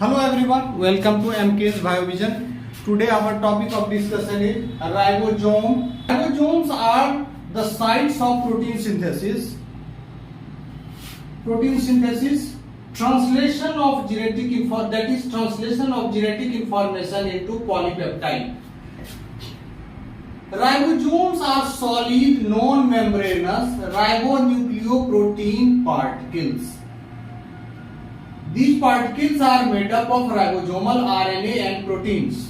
Hello everyone, welcome to MK's Biovision. Today our topic of discussion is ribosome. Ribosomes are the sites of protein synthesis. Translation of genetic translation of genetic information into polypeptide. Ribosomes are solid non-membranous ribonucleoprotein particles. These particles are made up of ribosomal RNA and proteins.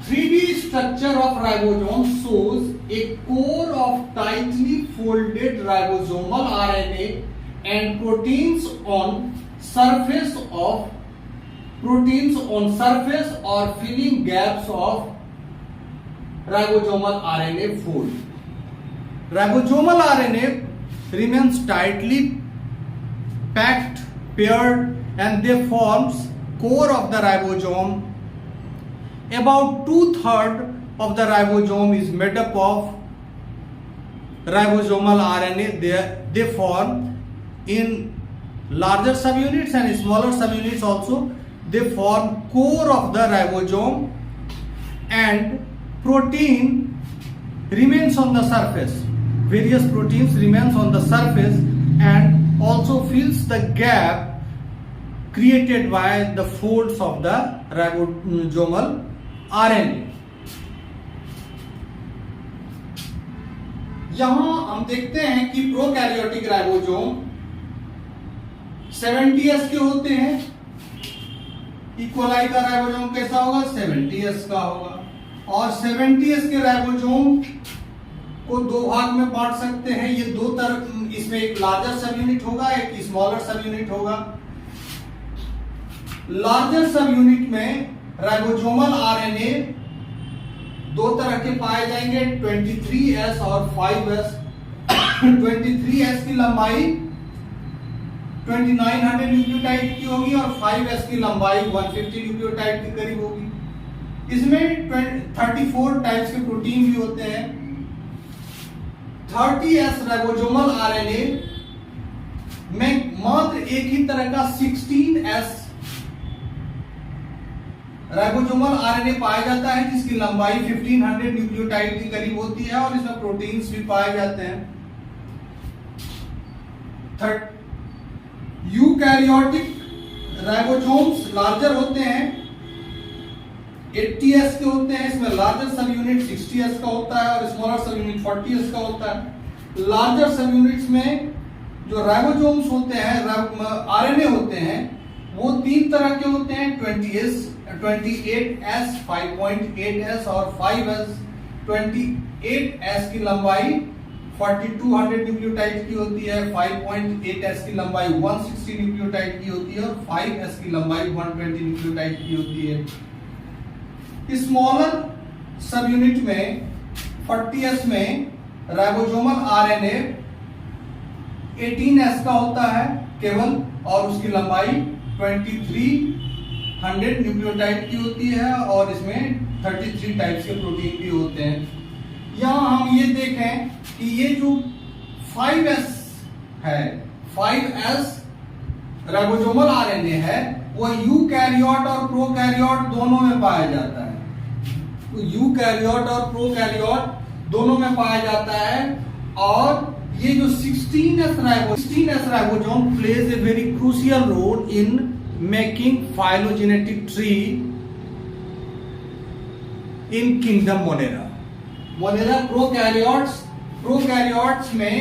3D structure of ribosome shows a core of tightly folded ribosomal RNA and proteins on surface or filling gaps of ribosomal RNA fold. Ribosomal RNA remains tightly packed, paired, and they forms core of the ribosome. About 2/3 of the ribosome is made up of ribosomal RNA. They form in larger subunits and smaller subunits also. They form core of the ribosome, and protein remains on the surface. Various proteins remains on the surface and also fills the gap created by the folds of the ribosomal RNA. यहां हम देखते हैं कि prokaryotic ribosome 70S के होते हैं. E coli का ribosome कैसा होगा? 70S का होगा. और 70S के राइबोसोम को दो भाग में बांट सकते हैं. ये दो तरह, इसमें एक लार्जर सब यूनिट होगा, एक स्मॉलर सब यूनिट होगा. लार्जर सब यूनिट में राइबोसोमल आरएनए दो तरह के पाए जाएंगे, 23S और 5S. 23S की लंबाई 2900 न्यूक्लियोटाइड की होगी और 5S की लंबाई 150 न्यूक्लियोटाइड के करीब होगी. इसमें 34 टाइप्स के प्रोटीन भी होते हैं. 30S राइबोसोमल आरएनए में मात्र एक ही तरह का 16S राइबोसोमल आरएनए पाया जाता है, जिसकी लंबाई 1500 न्यूक्लियोटाइड के करीब होती है और इसमें प्रोटीन्स भी पाए जाते हैं. यूकैरियोटिक राइबोसोम्स लार्जर होते हैं, 80S के होते हैं. इसमें लार्जर सब यूनिट 60S का होता है और स्मॉलर सब यूनिट 40S का होता है. लार्जर सब यूनिट्स में जो राइबोसोम्स होते हैं, आरएनए होते हैं, वो तीन तरह के होते हैं, 28S, 5.8S और 5S. 28S की लंबाई 4200 न्यूक्लियोटाइड की होती है, 5.8S की लंबाई 160 न्यूक्लियोटाइड की होती है और 5S की लंबाई 120 न्यूक्लियोटाइड की होती है. स्मॉलर सब यूनिट में 40S में राइबोसोमल आरएनए 18S का होता है केवल, और उसकी लंबाई 2300 न्यूक्लियोटाइड की होती है और इसमें 33 टाइप्स के प्रोटीन भी होते हैं. यहां हम ये देखें कि ये जो 5S है, 5S राइबोसोमल आरएनए है, वो यूकैरियोट और प्रोकैरियोट दोनों में पाया जाता है. तो यूकैरियोट और प्रोकैरियोट दोनों में पाया जाता है. और ये जो 16S ribosome plays a very crucial role in making phylogenetic tree in kingdom Monera. Prokaryotes में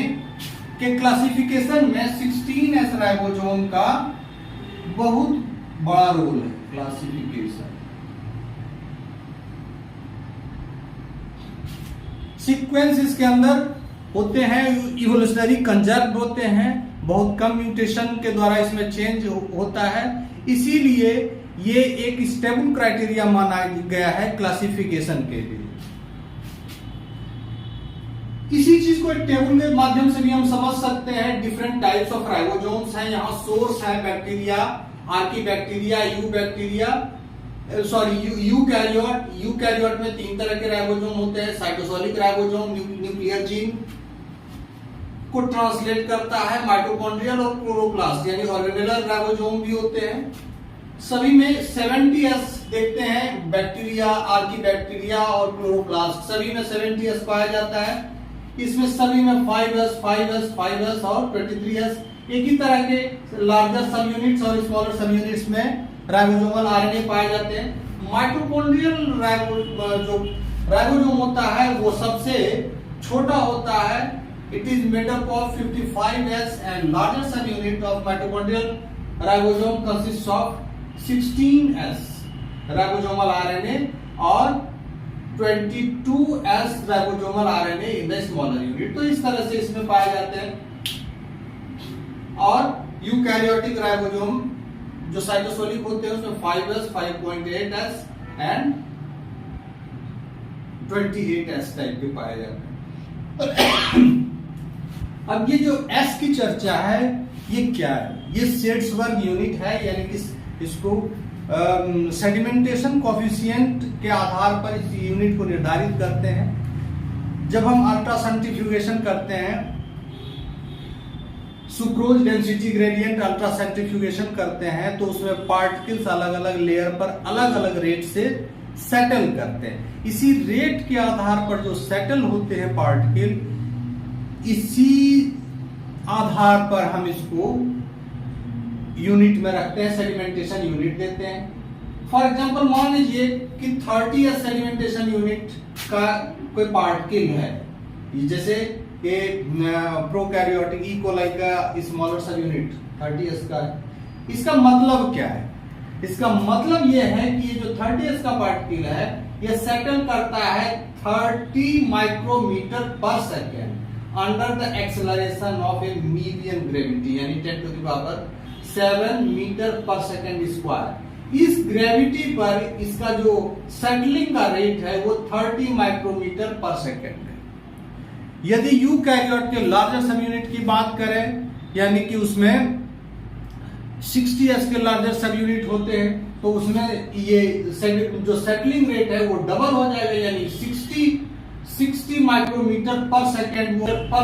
के क्लासिफिकेशन में 16S राइबोसोम का बहुत बड़ा रोल है. क्लासिफिकेशन सीक्वेंस इसके अंदर होते हैं, इवोल्यूशनरी कंजर्व होते हैं, बहुत कम म्यूटेशन के द्वारा इसमें चेंज होता है. इसीलिए ये एक स्टेबल क्राइटेरिया माना गया है क्लासिफिकेशन के लिए. इसी चीज को एक टेबल के माध्यम से भी हम समझ सकते हैं. डिफरेंट टाइप्स ऑफ राइबोसोम्स हैं. यहाँ सोर्स है बैक्टीरिया, आर्कीबैक्टीरिया, यूकैरियोट में तीन तरह के राइबोसोम होते हैं. साइटोसोलिक राइबोसोम न्यूक्लियर जीन को ट्रांसलेट करता है, माइटोकॉन्ड्रियल और क्लोरोप्लास्ट यानी ऑर्गेनेलर राइबोसोम भी होते हैं. सभी में 70s देखते हैं, बैक्टीरिया, आर्कीबैक्टीरिया और क्लोरोप्लास्ट, सभी में 70s पाया जाता है। इसमें सभी में 5s, 5s, 5s और 23s, एक ही तरह के लार्जर सब यूनिट्स और स्मॉलर सब यूनिट्स में राइबोसोमल आरएनए पाए जाते हैं। माइटोकॉन्ड्रियल जो राइबोसोम होता है वो सबसे छोटा होता है। It is made up of 55s and larger सब unit of mitochondrial ribosome consist of 16s ribosomal RNA और 22s ribosomal RNA in the smaller unit. तो इस तरह से इसमें पाए जाते हैं। और यूकैरियोटिक राइबोसोम जो साइटोसोलिक होते हैं उसमें 5s, 5.8s and 28s type के पाए जाते हैं। अब ये जो S की चर्चा है ये क्या है? ये सेड्सबर्ग यूनिट है, यानी कि इसको सेडिमेंटेशन कोफिशिएंट के आधार पर इस यूनिट को निर्धारित करते हैं। जब हम अल्ट्रासेंट्रीफ्यूगेशन करते हैं, सुक्रोज डेंसिटी ग्रेडियंट अल्ट्रासेंट्रीफ्यूगेशन करते हैं, तो उसमें पार्टिकल्स अलग अलग लेयर पर अलग अलग रेट से सेटल करते हैं। इसी रेट के आधार पर जो सेटल होते हैं पार्टिकल, इसी आधार पर हम इसको यूनिट में रखते हैं, सेडिमेंटेशन यूनिट देते हैं। फॉर एग्जांपल मान लीजिए कि 30 सेडिमेंटेशन यूनिट का कोई पार्टिकल है, जैसे कि प्रोकैरियोटिक ई कोलाई का स्मॉलर सब यूनिट 30s का है। इसका मतलब क्या है? इसका मतलब यह है कि ये जो 30s का पार्टिकल है ये सेटल करता है 30 माइक्रोमीटर पर second under the acceleration of a medium gravity, यानी 10⁷ मीटर पर सेकेंड स्क्वायर। इस ग्रेविटी पर इसका जो सेटलिंग का रेट है वो 30 माइक्रोमीटर पर सेकेंड है। यदि यूकैरियोट के लार्जर सब यूनिट की बात करें, यानी कि उसमें 60s के लार्जर सब यूनिट होते हैं, तो उसमें ये जो सेटलिंग रेट है वो डबल हो जाएगा, यानी 60 माइक्रोमीटर पर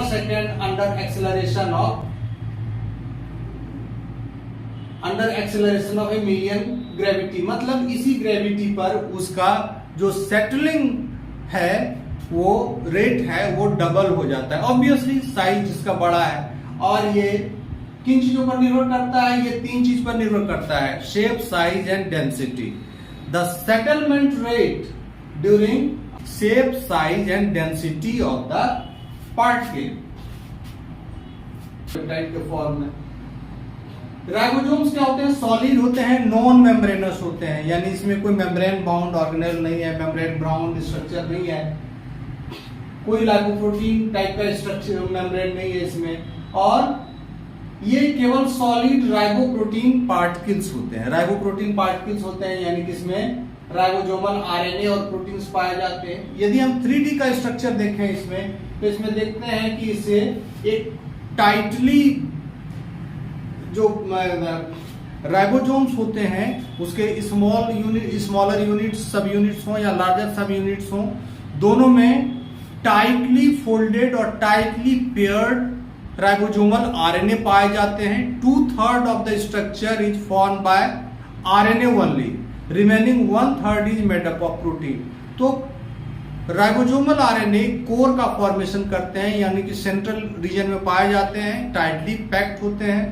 second under acceleration of a medium gravity. मतलब इसी ग्रेविटी पर उसका जो सेटलिंग है वो रेट है वो डबल हो जाता है। ऑब्वियसली साइज इसका बड़ा है, और ये किन चीजों पर निर्भर करता है? ये 3 चीज पर निर्भर करता है, shape, size and density. The settlement rate during shape, size and density of the particle के फॉर्म में। राइबोसोम्स क्या होते हैं? सॉलिड होते हैं, नॉन मेम्ब्रेनस होते हैं, यानी इसमें कोई मेम्ब्रेन बाउंड ऑर्गेनेल नहीं है, मेम्ब्रेन बाउंड स्ट्रक्चर नहीं है, कोई लाइपोप्रोटीन टाइप का स्ट्रक्चर मेम्ब्रेन नहीं है इसमें, और ये केवल सॉलिड राइबोप्रोटीन पार्टिकल्स होते हैं। राइबोप्रोटीन पार्टिकल्स होते हैं, यानी कि इसमें राइबोसोमल आरएनए और प्रोटीन्स पाए जाते हैं। यदि हम 3D का स्ट्रक्चर देखें इसमें, तो इसमें देखते हैं कि इसे एक टाइटली जो राइबोसोम्स होते हैं उसके स्मॉलर यूनिट्स, सब यूनिट्स हो या लार्जर सब यूनिट्स हो, दोनों में टाइटली फोल्डेड और टाइटली पेयर्ड राइबोसोमल आरएनए पाए जाते हैं। 2/3 of the structure is form by RNA only, remaining 1/3 is made up of protein. तो राइबोसोमल आरएनए कोर का फॉर्मेशन करते हैं, यानी कि सेंट्रल रीजन में पाए जाते हैं, टाइटली पैक्ड होते हैं,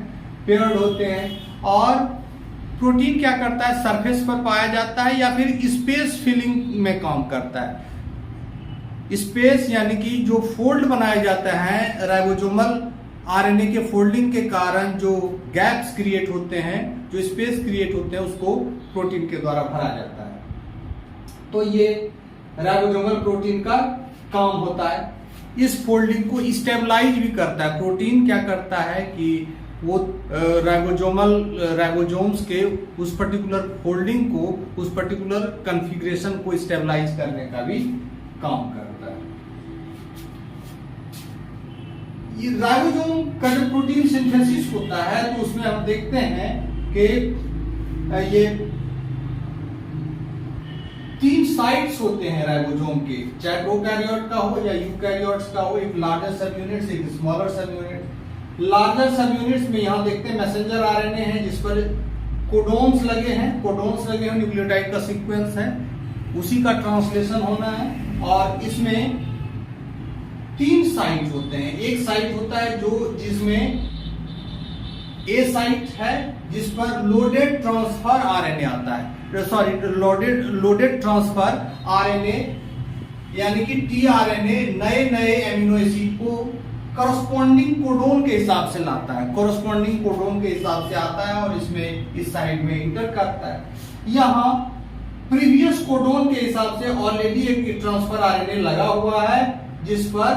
पेयर्ड होते हैं। और प्रोटीन क्या करता है? सरफेस पर पाया जाता है या फिर स्पेस फिलिंग में काम करता है। स्पेस यानी कि जो फोल्ड बनाया जाता है, राइबोसोमल आरएनए के फोल्डिंग के कारण जो गैप्स क्रिएट होते हैं, जो स्पेस क्रिएट होते हैं, उसको प्रोटीन के द्वारा भरा जाता है। तो ये राइबोसोमल प्रोटीन का काम होता है। इस फोल्डिंग को स्टेबलाइज भी करता है। प्रोटीन क्या करता है कि वो राइबोसोम्स के उस पर्टिकुलर फोल्डिंग को, उस पर्टिकुलर कॉन्फ़िगरेशन को स्टेबलाइज करने का भी काम करता है। ये राइबोसोम का जो प्रोटीन सिंथेसिस होता है, तो उसमें हम देखते हैं कि ये 3 साइट्स होते हैं राइबोसोम के, चाहे प्रोकैरियोट का हो या यूकैरियोट्स का हो। एक लार्जर सब यूनिट, एक स्मॉलर सब यूनिट। लार्जर सब यूनिट्स में यहां देखते हैं मैसेंजर आरएनए है, जिस पर कोडोन्स लगे हैं, न्यूक्लियोटाइड का सीक्वेंस है, उसी का ट्रांसलेशन होना है। और इसमें 3 साइट होते हैं। एक साइट होता है जिसमें ए साइट है जिस पर लोडेड ट्रांसफर आरएनए आता है, सॉरी लोडेड ट्रांसफर आरएनए यानी कि टीआरएनए नए एमिनो एसिड को करस्पॉन्डिंग कोडोन के हिसाब से लाता है, करस्पॉन्डिंग कोडोन के हिसाब से आता है और इसमें इस साइड में इंटर करता है। यहां प्रीवियस कोडोन के हिसाब से ऑलरेडी एक ट्रांसफर आरएनए लगा हुआ है जिस पर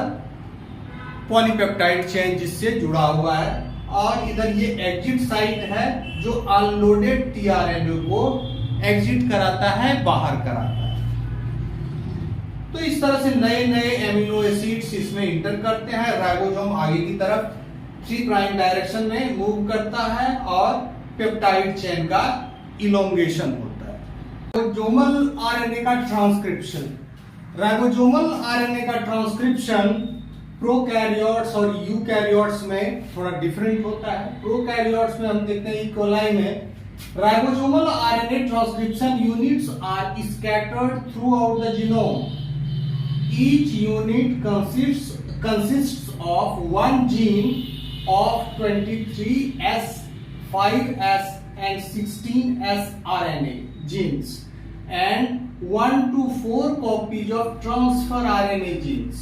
पॉलीपेप्टाइड चेन जिससे जुड़ा हुआ है, और इधर ये एग्जिट साइट है जो अनलोडेड टीआरएनए को एग्जिट कराता है, बाहर कराता है। तो इस तरह से नए एमिनो एसिड्स इसमें इंटर करते हैं। राइबोसोम आगे की तरफ 3' डायरेक्शन में मूव करता है और पेप्टाइड चेन का इलोंगेशन होता है। राइबोसोमल आरएनए का ट्रांसक्रिप्शन, राइबोसोमल आरएनए का ट्रांसक्रिप्शन प्रोकैरियोट्स और यूकैरियोट्स में थोड़ा डिफरेंट होता है। प्रोकैरियोट्स में हम देखते हैं ई कोलाई में ribosomal RNA transcription units are scattered throughout the genome. Each unit consists of one gene of 23S, 5S and 16S RNA genes and 1 to 4 copies of transfer RNA genes.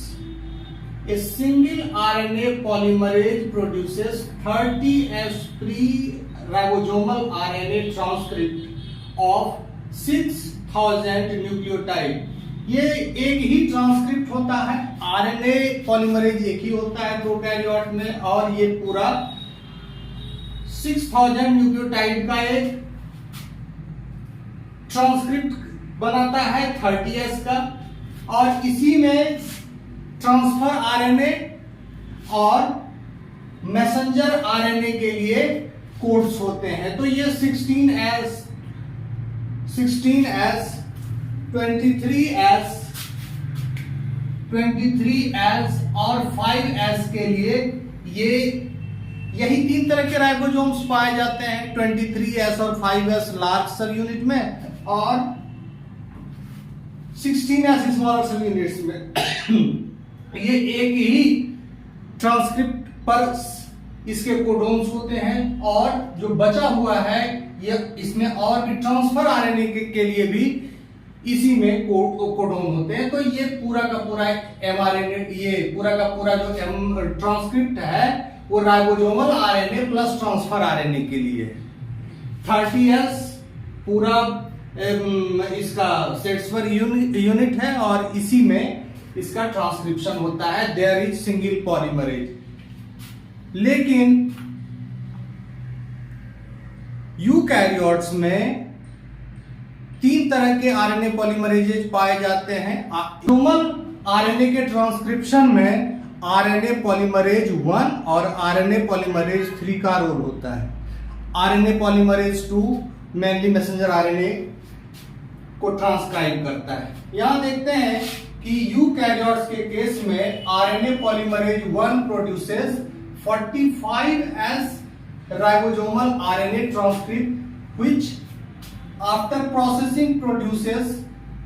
A single RNA polymerase produces 30S pre-ribosomal RNA transcript of 6000 nucleotide. ये एक ही transcript होता है, RNA polymerase एक ही होता है prokaryote में, और ये पूरा 6000 न्यूक्लियोटाइड का एक ट्रांसक्रिप्ट बनाता है 30S का, और इसी में ट्रांसफर आरएनए और मैसेंजर आरएनए के लिए कोड्स होते हैं। तो ये 16S 23S और 5S के लिए यही 3 तरह के राइबोसोम्स पाए जाते हैं, 23S और 5S लार्ज सब यूनिट में और 16S स्मॉलर सब यूनिट्स में। ये एक ही ट्रांसक्रिप्ट पर इसके कोडोन्स होते हैं, और जो बचा हुआ है ये इसमें और भी ट्रांसफर आरएनए के लिए भी इसी में कोडोन होते हैं। तो ये पूरा का पूरा एमआरएनए, ये पूरा का पूरा जो ट्रांसक्रिप्ट है वो ribosomal RNA plus transfer RNA के लिए। 30S पूरा इसका सेट्स पर यूनिट है और इसी में इसका ट्रांसक्रिप्शन होता है। There is single polymerase. लेकिन यूकैरियोट्स में 3 तरह के आरएनए पॉलीमरेजेज पाए जाते हैं। ह्यूमन आरएनए के ट्रांसक्रिप्शन में आरएनए पॉलीमरेज 1 और आरएनए पॉलीमरेज 3 का रोल होता है। RNA polymerase 2 mainly messenger RNA को ट्रांसक्राइब करता है। यहां देखते हैं कि यूकैरियोट्स के केस में RNA polymerase 1 produces 45S ribosomal RNA transcript which after processing produces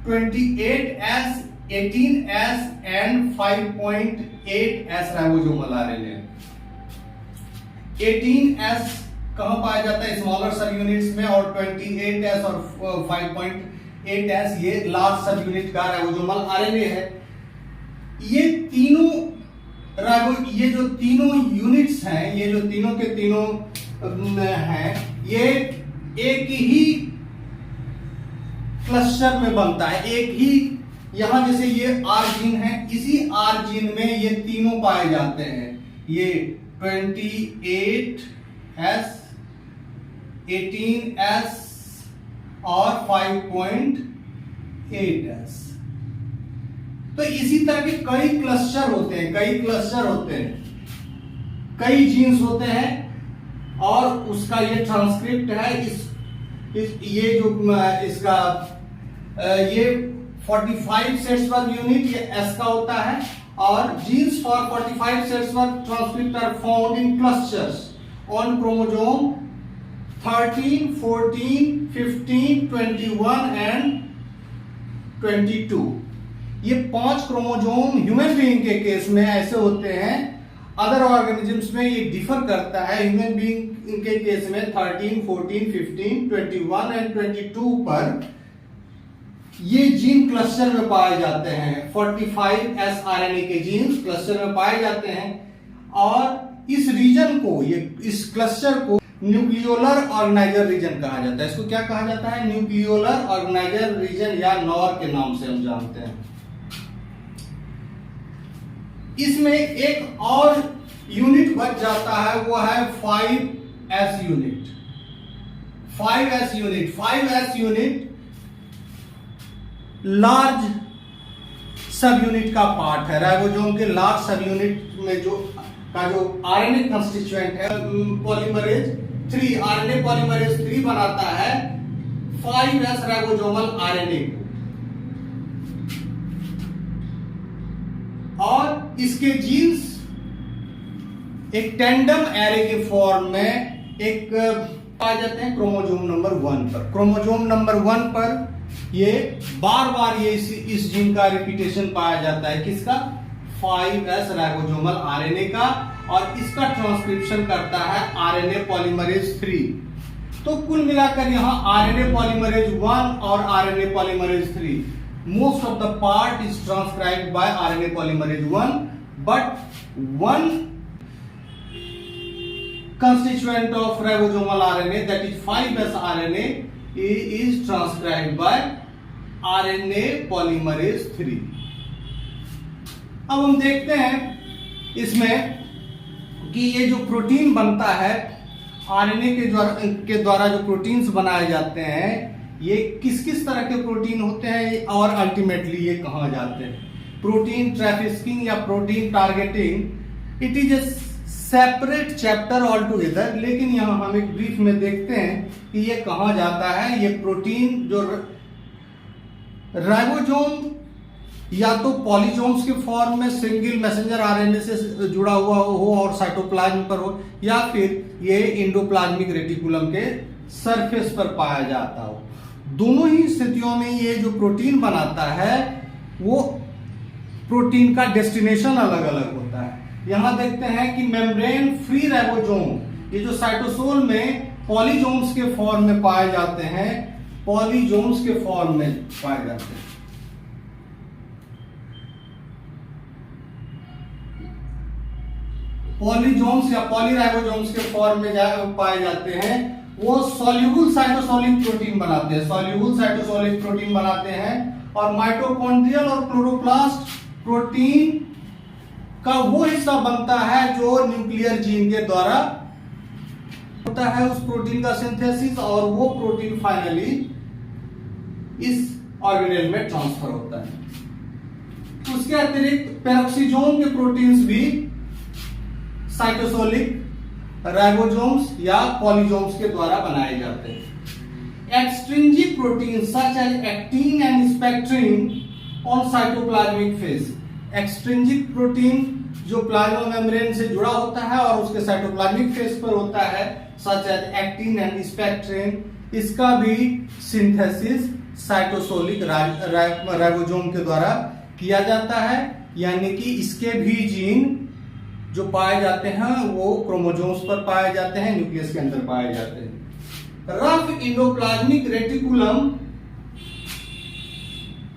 28S, 18S and 5.8S ribosomal RNA। 18S कहां पाया जाता है? स्मॉलर सब यूनिट्स में, और 28S और 5.8S ये लार्ज सब यूनिट का राइबोसोमल आरएनए है। ये जो तीनों यूनिट्स हैं, ये जो तीनों के तीनों हैं, ये एक ही क्लस्टर में बनता है। एक ही, यहां जैसे ये आर जीन है, इसी आर जीन में ये तीनों पाए जाते हैं। ये 28S, 18S और 5.8S। तो इसी तरह के कई क्लस्टर होते हैं, कई जीन्स होते हैं, और उसका ये ट्रांसक्रिप्ट है। ये जो इसका ये 45 सेट्स पर यूनिट ये एस का होता है, और जीन्स फॉर 45 सेट्स पर transcript are found in clusters on chromosome 13, 14, 15, 21 and 22। ये 5 क्रोमोजोम ह्यूमन बीइंग के केस में ऐसे होते हैं। अदर ऑर्गेनिजम्स में ये डिफर करता है। ह्यूमन बीइंग के केस में 13, 14, 15, 21 एंड 22 पर ये जीन क्लस्टर में पाए जाते हैं। 45S RNA के जीन्स क्लस्टर में पाए जाते हैं और इस रीजन को, इस क्लस्टर को न्यूक्लियोलर ऑर्गेनाइजर रीजन कहा जाता है। इसको क्या कहा जाता है? न्यूक्लियोलर ऑर्गेनाइजर रीजन या नॉर के नाम से हम जानते हैं। इसमें एक और यूनिट बच जाता है, वो है 5S unit. 5S unit large सब यूनिट का पार्ट है। राइबोसोम के लार्ज सब यूनिट में जो आरएनए कंस्टिट्यूएंट है, पॉलीमरेज 3, आरएनए पॉलीमरेज 3 बनाता है 5S राइबोसोमल आरएनए को। और इसके जीन्स एक टेंडम एरे के फॉर्म में एक पाए जाते हैं क्रोमोसोम नंबर 1 पर। क्रोमोसोम नंबर 1 पर ये बार बार ये इस जीन का रिपीटेशन पाया जाता है। किसका? 5S राइबोसोमल आरएनए का। और इसका ट्रांसक्रिप्शन करता है आरएनए पॉलीमरेज 3। तो कुल मिलाकर यहां आरएनए पॉलीमरेज 1 और RNA polymerase 3, most of the part is transcribed by RNA polymerase 1, but one constituent of ribosomal RNA, that is 5S RNA, is transcribed by RNA polymerase 3। अब हम देखते हैं इसमें कि ये जो प्रोटीन बनता है, आरएनए के द्वारा जो प्रोटीन्स बनाए जाते हैं, ये किस किस तरह के प्रोटीन होते हैं और अल्टीमेटली ये कहां जाते हैं। प्रोटीन ट्रैफिकिंग या protein targeting, it is a separate chapter all together, लेकिन यहां हम एक ब्रीफ में देखते हैं कि ये कहां जाता है। ये प्रोटीन जो राइबोसोम या तो पॉलीजोम्स के फॉर्म में सिंगल मैसेंजर आरएनए से जुड़ा हुआ हो और साइटोप्लाज्म पर हो, या फिर ये एंडोप्लाज्मिक रेटिकुलम के सरफेस पर पाया जाता हो। दोनों ही स्थितियों में ये जो प्रोटीन बनाता है वो प्रोटीन का डेस्टिनेशन अलग अलग होता है। यहां देखते हैं कि मेम्ब्रेन फ्री राइबोसोम, ये जो साइटोसोल में पॉलीजोम्स के फॉर्म में पाए जाते हैं, पॉलीजोम्स के फॉर्म में पाए जाते हैं। पॉलीजोम्स या पॉलीराइबोसोम्स के फॉर्म में पाए जाते हैं, वो सॉल्युबल साइटोसोलिक प्रोटीन बनाते हैं। सॉल्युबल साइटोसोलिक प्रोटीन बनाते हैं और माइटोकॉन्ड्रियल और क्लोरोप्लास्ट प्रोटीन का वो हिस्सा बनता है जो न्यूक्लियर जीन के द्वारा होता है, उस प्रोटीन का सिंथेसिस, और वो प्रोटीन फाइनली इस ऑर्गेनेल में ट्रांसफर होता है। उसके अतिरिक्त पेरोक्सीजोम के प्रोटीन्स भी साइटोसोलिक राइबोसोम्स या पॉलीजोम्स के द्वारा बनाए जाते हैं। Extrinsic protein such as actin and spectrin on cytoplasmic face. Extrinsic protein जो प्लाज्मा मेम्ब्रेन से जुड़ा होता है और उसके साइटोप्लाज्मिक फेस पर होता है, such as actin and spectrin, इसका भी सिंथेसिस साइटोसोलिक राइबोसोम के द्वारा किया जाता है। यानी कि इसके भी जीन जो पाए जाते हैं वो क्रोमोसोम्स पर पाए जाते हैं, न्यूक्लियस के अंदर पाए जाते हैं। रफ एंडोप्लाज्मिक रेटिकुलम,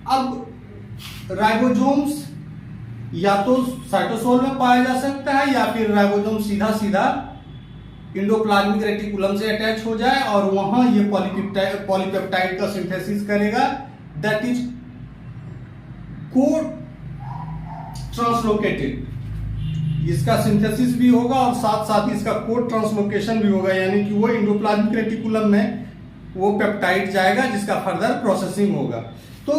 अब राइबोसोम्स या तो साइटोसोल में पाया जा सकता है या फिर राइबोसोम सीधा सीधा एंडोप्लाज्मिक रेटिकुलम से अटैच हो जाए और वहां ये पॉलीपेप्टाइड का सिंथेसिस करेगा, दैट इज को ट्रांसलोकेटेड। इसका सिंथेसिस भी होगा और साथ साथ इसका कोड ट्रांसलोकेशन भी होगा, यानी कि वो एंडोप्लाज्मिक रेटिकुलम में वो पेप्टाइड जाएगा जिसका फर्दर प्रोसेसिंग होगा। तो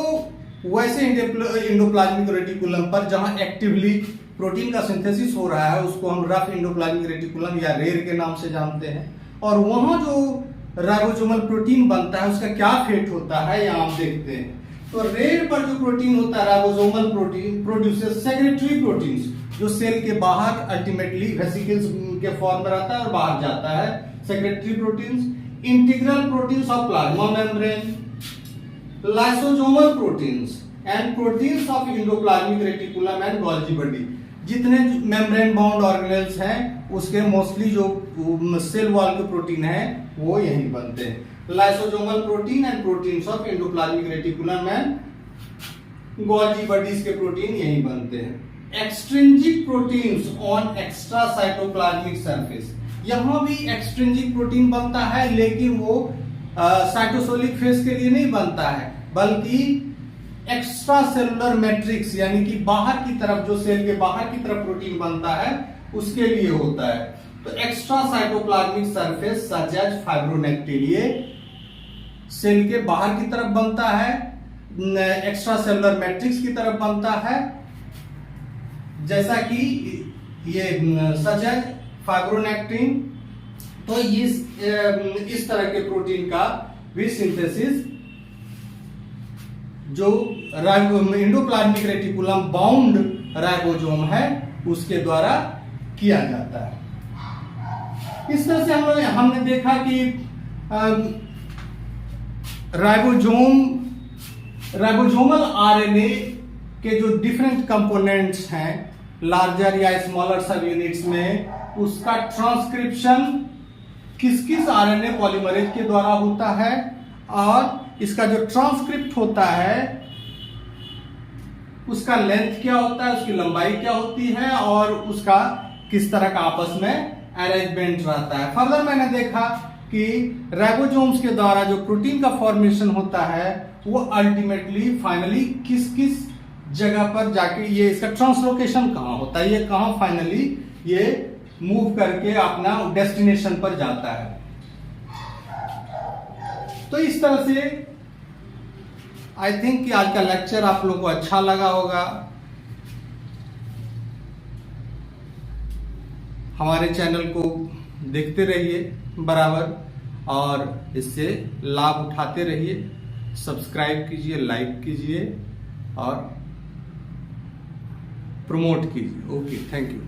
वैसे एंडोप्लाज्मिक रेटिकुलम पर जहां एक्टिवली प्रोटीन का सिंथेसिस हो रहा है उसको हम रफ एंडोप्लाज्मिक रेटिकुलम या रेर के नाम से जानते हैं। और वहां जो राइबोसोमल प्रोटीन बनता है उसका क्या फेट होता है यहां हम देखते हैं। तो रेर पर जो प्रोटीन होता है ribosomal protein produces secretary proteins, जो सेल के बाहर अल्टीमेटली वेसिकल्स के फॉर्म में रहता है और बाहर जाता है, secretary proteins. integral proteins of plasma membrane, lysosomal proteins and proteins of endoplasmic reticulum and Golgi body. जितने मेम्ब्रेन बाउंड ऑर्गेनेल्स हैं उसके मोस्टली जो सेल वॉल के प्रोटीन हैं वो यहीं बनते हैं। Lysosomal protein and proteins of endoplasmic reticulum and Golgi bodies के प्रोटीन यहीं बनते हैं। Extrinsic proteins on extra cytoplasmic surface, यहां भी एक्सट्रिंजिक प्रोटीन बनता है लेकिन वो साइटोसोलिक फेस के लिए नहीं बनता है बल्कि एक्स्ट्रा सेलुलर मैट्रिक्स यानी कि बाहर की तरफ जो सेल के बाहर की तरफ प्रोटीन बनता है उसके लिए होता है। तो extra cytoplasmic surface such as fibronectin ये सेल के बाहर की तरफ बनता है, एक्स्ट्रा सेलुलर मैट्रिक्स की तरफ बनता है, जैसा कि ये सच एज फाइब्रोनेक्टिन। तो इस तरह के प्रोटीन का भी सिंथेसिस जो एंडोप्लाज्मिक रेटिकुलम बाउंड राइबोसोम है उसके द्वारा किया जाता है। इस तरह से हमने देखा कि राइबोसोमल आरएनए के जो डिफरेंट कंपोनेंट्स हैं लार्जर या स्मॉलर सब यूनिट्स में, उसका ट्रांसक्रिप्शन किस किस आरएनए पॉलीमरेज के द्वारा होता है और इसका जो ट्रांसक्रिप्ट होता है उसका लेंथ क्या होता है, उसकी लंबाई क्या होती है और उसका किस तरह का आपस में अरेंजमेंट रहता है। फर्दर मैंने देखा कि राइबोसोम्स के द्वारा जो प्रोटीन का फॉर्मेशन होता है वो अल्टीमेटली फाइनली किस किस जगह पर जाके ये इसका ट्रांसलोकेशन कहां होता है, ये कहां फाइनली ये मूव करके अपना डेस्टिनेशन पर जाता है। तो इस तरह से आई थिंक कि आज का लेक्चर आप लोगों को अच्छा लगा होगा। हमारे चैनल को देखते रहिए बराबर और इससे लाभ उठाते रहिए। सब्सक्राइब कीजिए, लाइक कीजिए और प्रमोट कीजिए। Okay, thank you.